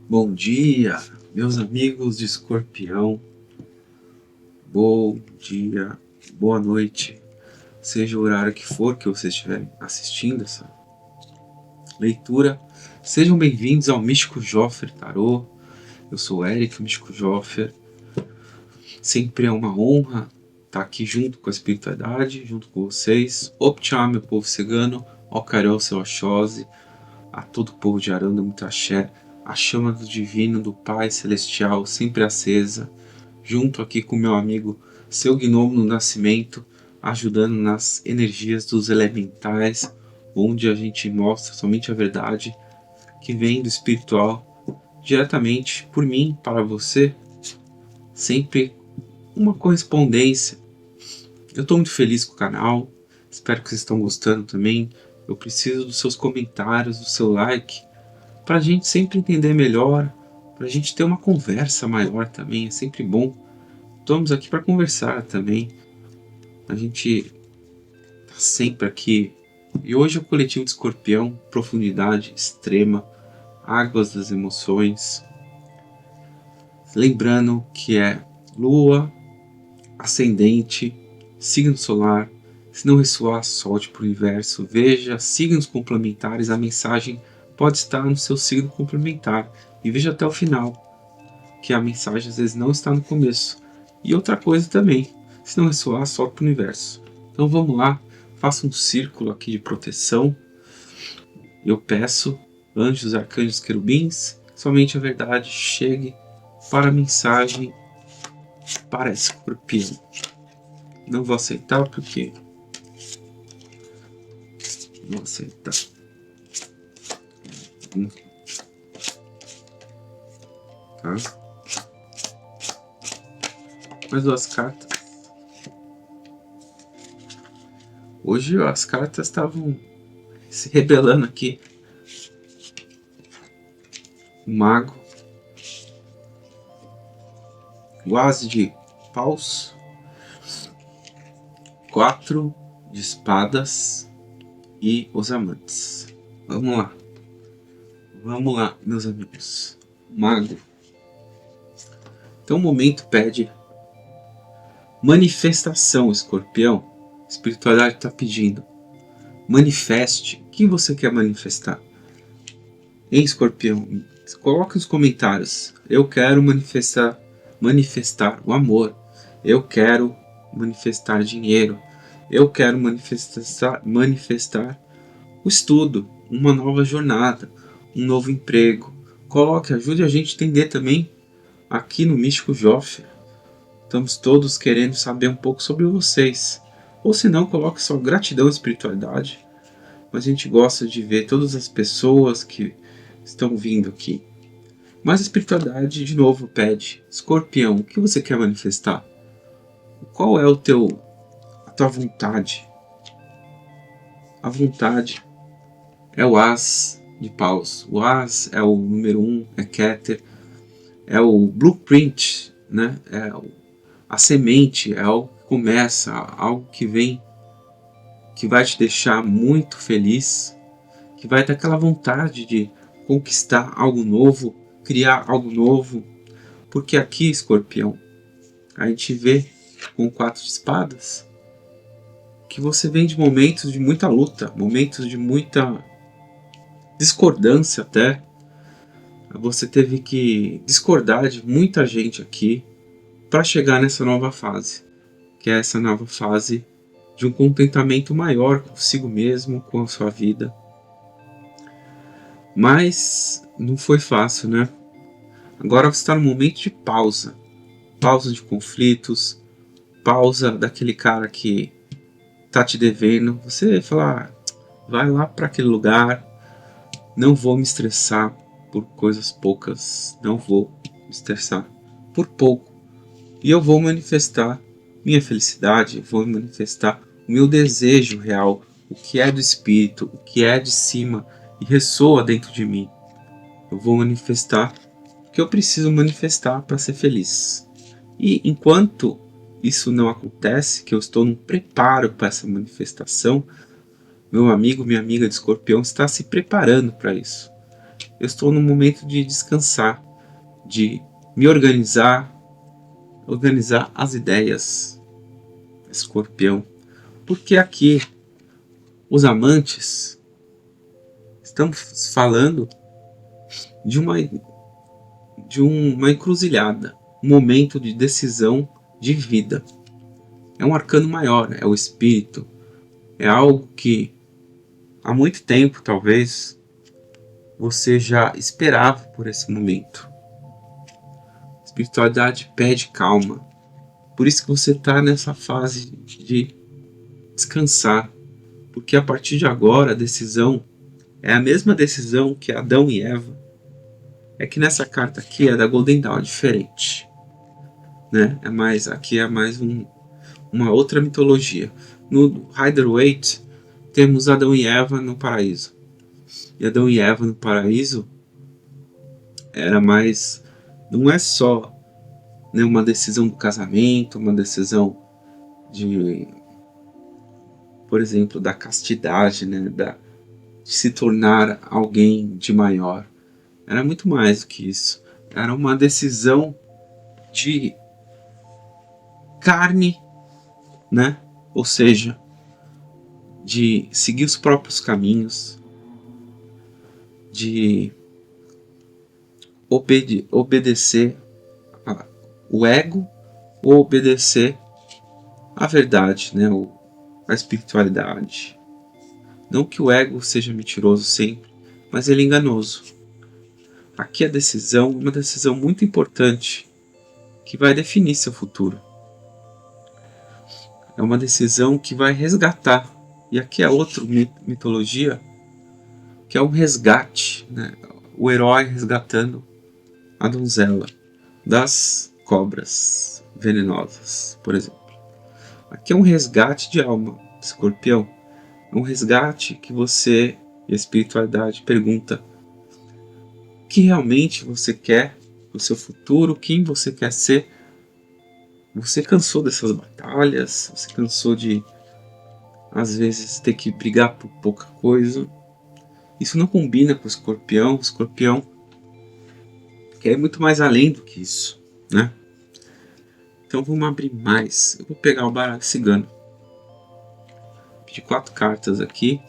Bom dia, meus amigos de Escorpião. Bom dia, boa noite, seja o horário que for que vocês estiverem assistindo essa leitura. Sejam bem-vindos ao Místico Joffer Tarô. Eu sou o Eric, o Místico Joffer. Sempre é uma honra estar aqui junto com a espiritualidade, junto com vocês. Optiá, meu povo cigano, Ocarol, seu Oxóssi, a todo o povo de Aranda, muito axé. A chama do divino, do Pai Celestial, sempre acesa, junto aqui com meu amigo, seu gnomo no nascimento, ajudando nas energias dos elementais, onde a gente mostra somente a verdade que vem do espiritual, diretamente por mim, para você, sempre uma correspondência. Eu estou muito feliz com o canal, espero que vocês estão gostando também. Eu preciso dos seus comentários, do seu like, para a gente sempre entender melhor, para a gente ter uma conversa maior também, é sempre bom. Estamos aqui para conversar também, a gente está sempre aqui. E hoje é o coletivo de Escorpião, profundidade extrema, águas das emoções. Lembrando que é lua, ascendente, signo solar. Se não ressoar, solte para o universo. Veja signos complementares, a mensagem pode estar no seu signo complementar. E veja até o final, que a mensagem às vezes não está no começo. E outra coisa também, se não ressoar, solte para o universo. Então vamos lá, faça um círculo aqui de proteção. Eu peço, anjos, arcanjos, querubins, somente a verdade chegue para a mensagem para Escorpião. Não vou aceitar porque... Vou aceitar. Tá? Mais duas cartas. Hoje as cartas estavam se rebelando aqui. O mago. O as de paus. 4 de espadas. E os amantes. Vamos lá. Vamos lá, meus amigos. Mago. Então o momento pede manifestação, Escorpião. A espiritualidade está pedindo. Manifeste. O que você quer manifestar? Em Escorpião, coloque nos comentários. Eu quero manifestar o amor. Eu quero manifestar dinheiro. Eu quero manifestar o estudo, uma nova jornada, um novo emprego. Coloque, ajude a gente a entender também aqui no Místico Joffer. Estamos todos querendo saber um pouco sobre vocês. Ou se não, coloque só gratidão e espiritualidade. Mas a gente gosta de ver todas as pessoas que estão vindo aqui. Mas a espiritualidade, de novo, pede: Escorpião, o que você quer manifestar? Qual é a tua vontade? A vontade é o as de paus. O as é o número 1, é Keter. É o blueprint, né? É a semente, é algo que começa, algo que vem, que vai te deixar muito feliz, que vai ter aquela vontade de conquistar algo novo, criar algo novo. Porque aqui, Escorpião, a gente vê com 4 de espadas que você vem de momentos de muita luta, momentos de muita discordância até. Você teve que discordar de muita gente aqui para chegar nessa nova fase, que é essa nova fase de um contentamento maior consigo mesmo, com a sua vida. Mas não foi fácil, né? Agora você está no momento de pausa. Pausa de conflitos, pausa daquele cara que tá te devendo. Você fala, vai lá para aquele lugar, não vou me estressar por coisas poucas, não vou me estressar por pouco. E eu vou manifestar minha felicidade, vou manifestar o meu desejo real, o que é do espírito, o que é de cima e ressoa dentro de mim. Eu vou manifestar o que eu preciso manifestar para ser feliz. E enquanto isso não acontece, que eu estou num preparo para essa manifestação, meu amigo, minha amiga de Escorpião está se preparando para isso. eu estou no momento de descansar, de me organizar as ideias, Escorpião. Porque aqui os amantes estão falando de uma encruzilhada, um momento de decisão de vida. É um arcano maior, é o espírito, é algo que há muito tempo talvez você já esperava por esse momento. A espiritualidade pede calma, por isso que você está nessa fase de descansar, porque a partir de agora a decisão é a mesma decisão que Adão e Eva. É que nessa carta aqui é da Golden Dawn, diferente, né? Aqui é mais uma outra mitologia. No Rider-Waite temos Adão e Eva no paraíso. E Adão e Eva no paraíso era mais, não é só, né, uma decisão do casamento, uma decisão de, por exemplo, da castidade, né, de se tornar alguém de maior. Era muito mais do que isso. Era uma decisão de carne, né? Ou seja, de seguir os próprios caminhos, de obedecer o ego ou obedecer a verdade, né? A espiritualidade. Não que o ego seja mentiroso sempre, mas ele é enganoso. Aqui a decisão, uma decisão muito importante, que vai definir seu futuro. É uma decisão que vai resgatar. E aqui é outra mitologia, que é um resgate, né? O herói resgatando a donzela das cobras venenosas, por exemplo. Aqui é um resgate de alma, Escorpião. É um resgate que você e a espiritualidade pergunta o que realmente você quer no seu futuro, quem você quer ser. Você cansou dessas batalhas, você cansou de às vezes ter que brigar por pouca coisa. Isso não combina com o Escorpião. O Escorpião quer muito mais além do que isso, né? Então vamos abrir mais. Eu vou pegar o baralho cigano. De 4 cartas aqui.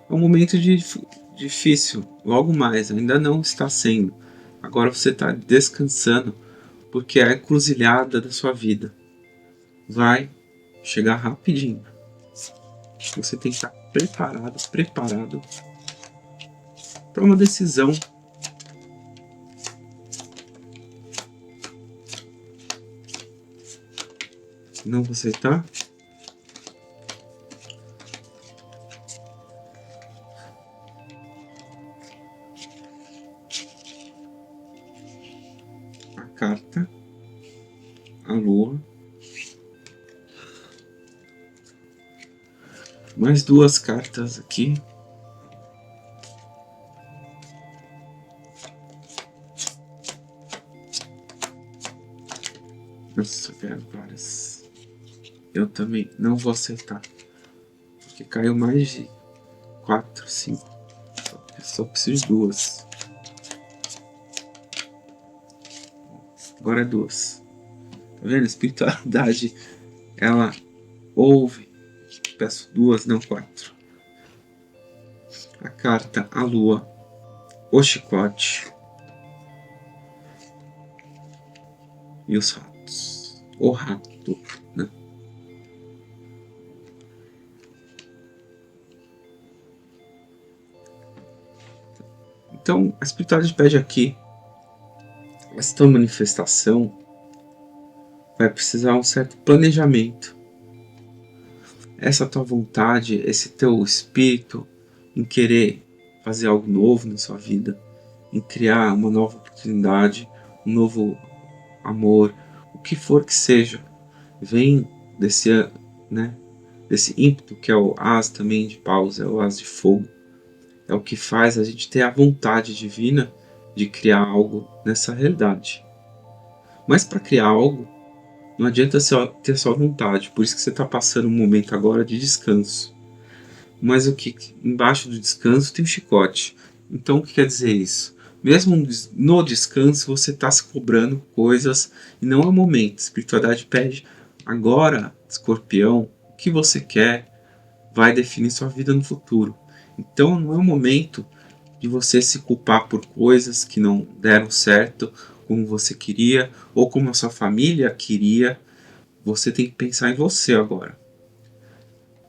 É um momento difícil. Logo mais, ainda não está sendo. Agora você está descansando, porque é a encruzilhada da sua vida. Vai chegar rapidinho. Você tem que estar preparado para uma decisão. Não você está? A carta, a lua. Mais 2 cartas aqui. Nossa, quero várias. Eu também não vou acertar. Porque caiu mais de 4, 5. Só preciso de 2. Agora é 2. Tá vendo? A espiritualidade, ela ouve. Peço 2, não 4. A carta, a lua, o chicote e os ratos. O rato, né? Então, a espiritualidade pede aqui, esta manifestação vai precisar de um certo planejamento. Essa tua vontade, esse teu espírito em querer fazer algo novo na sua vida, em criar uma nova oportunidade, um novo amor, o que for que seja, vem desse, né, desse ímpeto que é o as também de paus, é o as de fogo. É o que faz a gente ter a vontade divina de criar algo nessa realidade. Mas para criar algo, não adianta ter só vontade, por isso que você está passando um momento agora de descanso. Mas o que embaixo do descanso tem o chicote. Então o que quer dizer isso? Mesmo no descanso você está se cobrando coisas e não é o momento. A espiritualidade pede agora, Escorpião, o que você quer vai definir sua vida no futuro. Então não é o momento de você se culpar por coisas que não deram certo como você queria ou como a sua família queria. Você tem que pensar em você agora.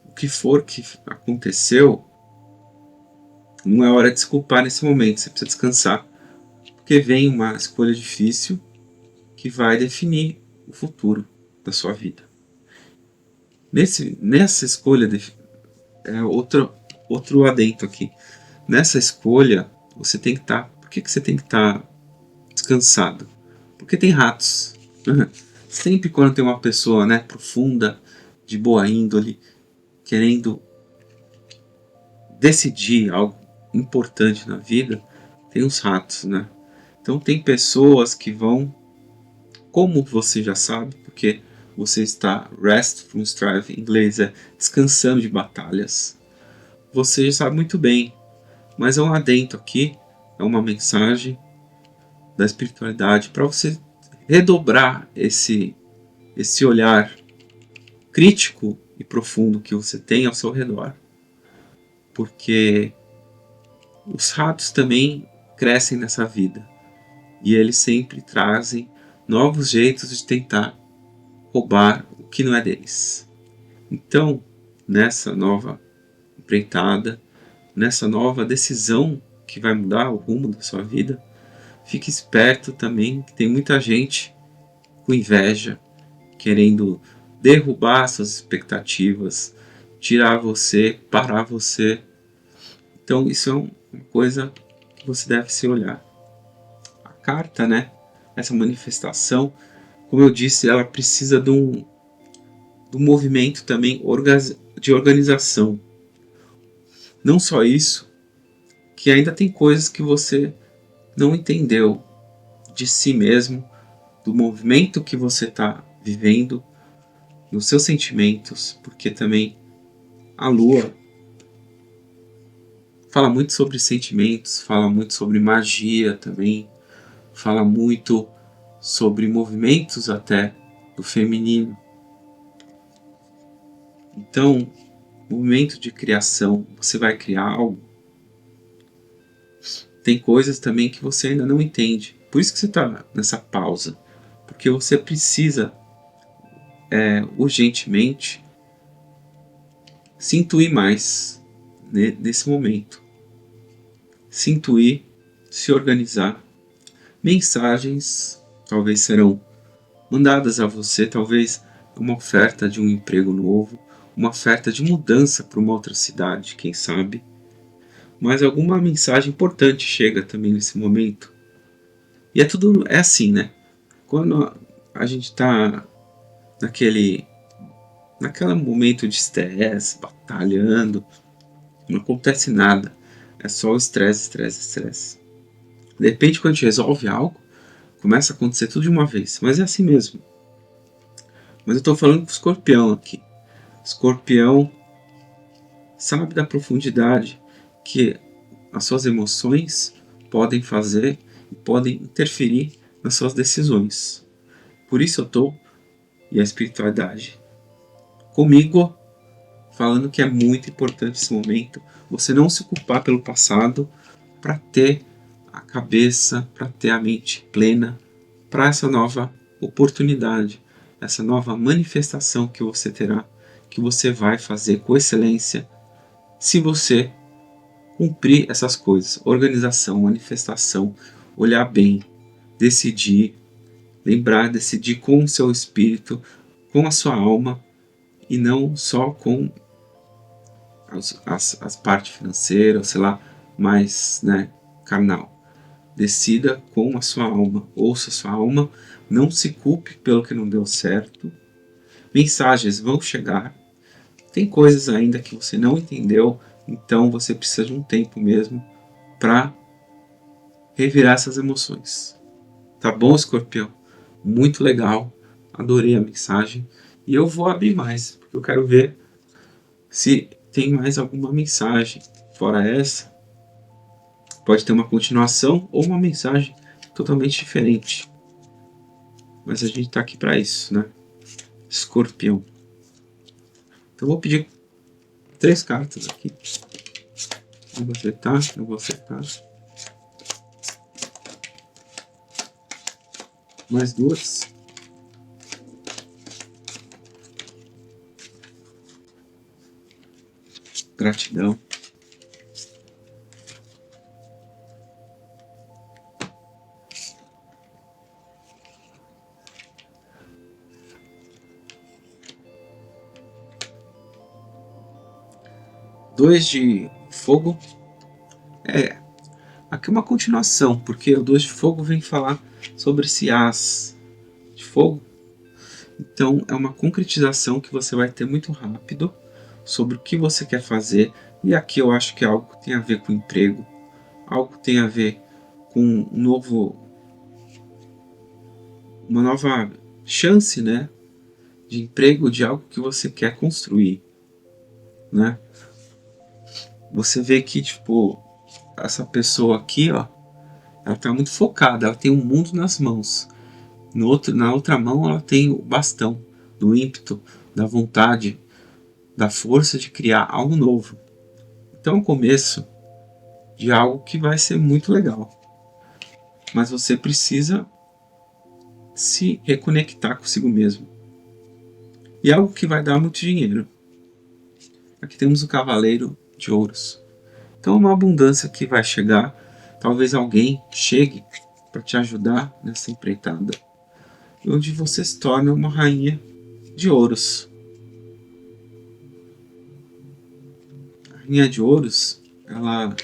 O que for que aconteceu, não é hora de se culpar nesse momento, você precisa descansar, porque vem uma escolha difícil que vai definir o futuro da sua vida. Nessa escolha, outro adendo aqui, nessa escolha você tem que estar, por que você tem que estar descansado? Porque tem ratos. Sempre quando tem uma pessoa, né, profunda, de boa índole, querendo decidir algo importante na vida, tem os ratos, né? Então tem pessoas que vão, como você já sabe, porque você está rest from strife, em inglês é descansando de batalhas. Você já sabe muito bem, mas é um adendo aqui, é uma mensagem da espiritualidade para você redobrar esse olhar crítico e profundo que você tem ao seu redor. Porque os ratos também crescem nessa vida e eles sempre trazem novos jeitos de tentar roubar o que não é deles. Então, nessa nova empreitada, nessa nova decisão que vai mudar o rumo da sua vida, fique esperto também que tem muita gente com inveja, querendo derrubar suas expectativas, tirar você, parar você. Então isso é uma coisa que você deve se olhar. A carta, né? Essa manifestação, como eu disse, ela precisa de um movimento também de organização. Não só isso, que ainda tem coisas que você não entendeu de si mesmo, do movimento que você está vivendo, dos seus sentimentos, porque também a Lua fala muito sobre sentimentos, fala muito sobre magia também, fala muito sobre movimentos até do feminino. Então, movimento de criação, você vai criar algo, tem coisas também que você ainda não entende. Por isso que você está nessa pausa, porque você precisa urgentemente se intuir mais nesse momento. Se intuir, se organizar. Mensagens talvez serão mandadas a você, talvez uma oferta de um emprego novo, uma oferta de mudança para uma outra cidade, quem sabe. Mas alguma mensagem importante chega também nesse momento. E é assim, né? Quando a gente está naquele momento de estresse, batalhando, não acontece nada. É só o estresse, estresse, estresse. De repente, quando a gente resolve algo, começa a acontecer tudo de uma vez. Mas é assim mesmo. Mas eu estou falando com o escorpião aqui. Escorpião sabe da profundidade que as suas emoções podem fazer e podem interferir nas suas decisões. Por isso eu estou, e a espiritualidade, comigo, falando que é muito importante esse momento, você não se culpar pelo passado para ter a cabeça, para ter a mente plena para essa nova oportunidade, essa nova manifestação que você terá, que você vai fazer com excelência, se você cumprir essas coisas: organização, manifestação, olhar bem, decidir, lembrar, decidir com o seu espírito, com a sua alma e não só com as partes financeiras, sei lá, mais, né, carnal. Decida com a sua alma, ouça a sua alma, não se culpe pelo que não deu certo. Mensagens vão chegar, tem coisas ainda que você não entendeu, então você precisa de um tempo mesmo para revirar essas emoções. Tá bom, escorpião? Muito legal, adorei a mensagem e eu vou abrir mais, porque eu quero ver se tem mais alguma mensagem fora essa Pode ter uma continuação ou uma mensagem totalmente diferente. Mas a gente tá aqui para isso, né? Escorpião. Então eu vou pedir 3 cartas aqui. Não vou acertar, não vou acertar. Mais 2. Gratidão. Dois de fogo. Aqui é uma continuação, porque o 2 de fogo vem falar sobre esse as de fogo. Então é uma concretização que você vai ter muito rápido sobre o que você quer fazer. E aqui eu acho que é algo que tem a ver com emprego, algo que tem a ver com uma nova chance, né, de emprego, de algo que você quer construir, né? Você vê que, tipo, essa pessoa aqui, ó, ela tá muito focada, ela tem um mundo nas mãos. Na outra mão ela tem o bastão do ímpeto, da vontade, da força de criar algo novo. Então é o começo de algo que vai ser muito legal. Mas você precisa se reconectar consigo mesmo. E algo que vai dar muito dinheiro. Aqui temos o Cavaleiro de Ouros. Então é uma abundância que vai chegar. Talvez alguém chegue para te ajudar nessa empreitada. Onde você se torna uma rainha de ouros. A rainha de ouros, ela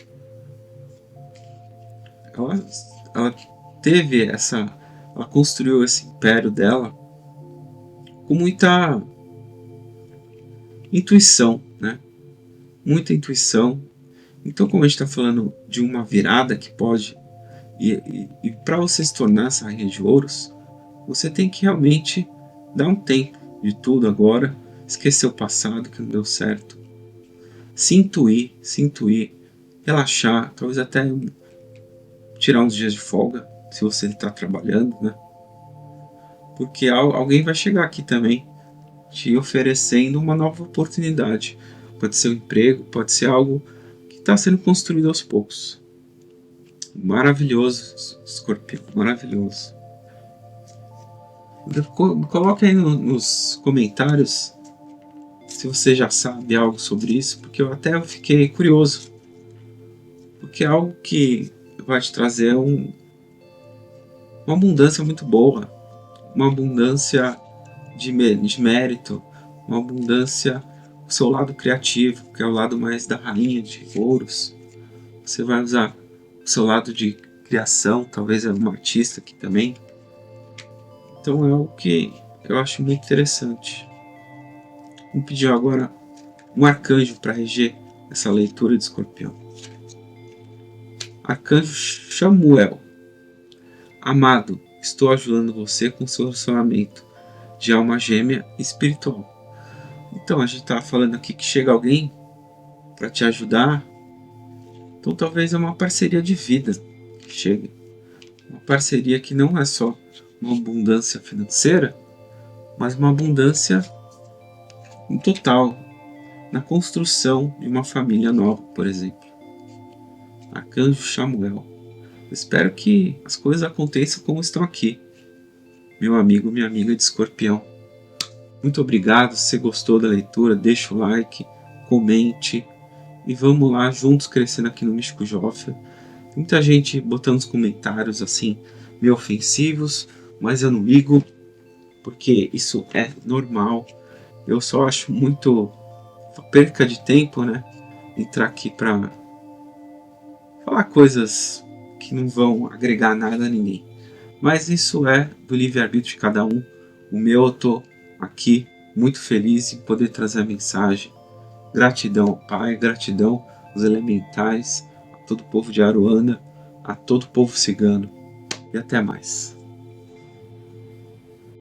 teve ela construiu esse império dela com muita intuição, né? Muita intuição. Então, como a gente está falando de uma virada que pode, e para você se tornar essa rainha de ouros, você tem que realmente dar um tempo de tudo agora, esquecer o passado que não deu certo, se intuir, relaxar, talvez até tirar uns dias de folga, se você está trabalhando, né? Porque alguém vai chegar aqui também te oferecendo uma nova oportunidade. Pode ser um emprego, pode ser algo que está sendo construído aos poucos. Maravilhoso, Escorpião, maravilhoso. Coloque aí nos comentários se você já sabe algo sobre isso, porque eu até fiquei curioso. Porque é algo que vai te trazer uma abundância muito boa, uma abundância de mérito, uma abundância do seu lado criativo, que é o lado mais da rainha de ouros. Você vai usar o seu lado de criação, talvez é um artista aqui também. Então é algo que eu acho muito interessante. Vamos pedir agora um arcanjo para reger essa leitura de Escorpião. Arcanjo Chamuel. Amado, estou ajudando você com seu relacionamento de alma gêmea espiritual. Então a gente está falando aqui que chega alguém para te ajudar. Então talvez é uma parceria de vida que chega. Uma parceria que não é só uma abundância financeira, mas uma abundância em total, na construção de uma família nova, por exemplo. Arcanjo Chamuel. Espero que as coisas aconteçam como estão aqui, meu amigo, minha amiga de Escorpião. Muito obrigado. Se você gostou da leitura, deixa o like, comente e vamos lá juntos crescendo aqui no Místico Joffre. Muita gente botando os comentários assim meio ofensivos, mas eu não ligo, porque isso é normal. Eu só acho muito perca de tempo, né? Entrar aqui para falar coisas que não vão agregar nada a ninguém. Mas isso é do livre-arbítrio de cada um. O meu, eu tô aqui muito feliz em poder trazer a mensagem. Gratidão ao Pai, gratidão aos elementais, a todo o povo de Aruana, a todo o povo cigano. E até mais.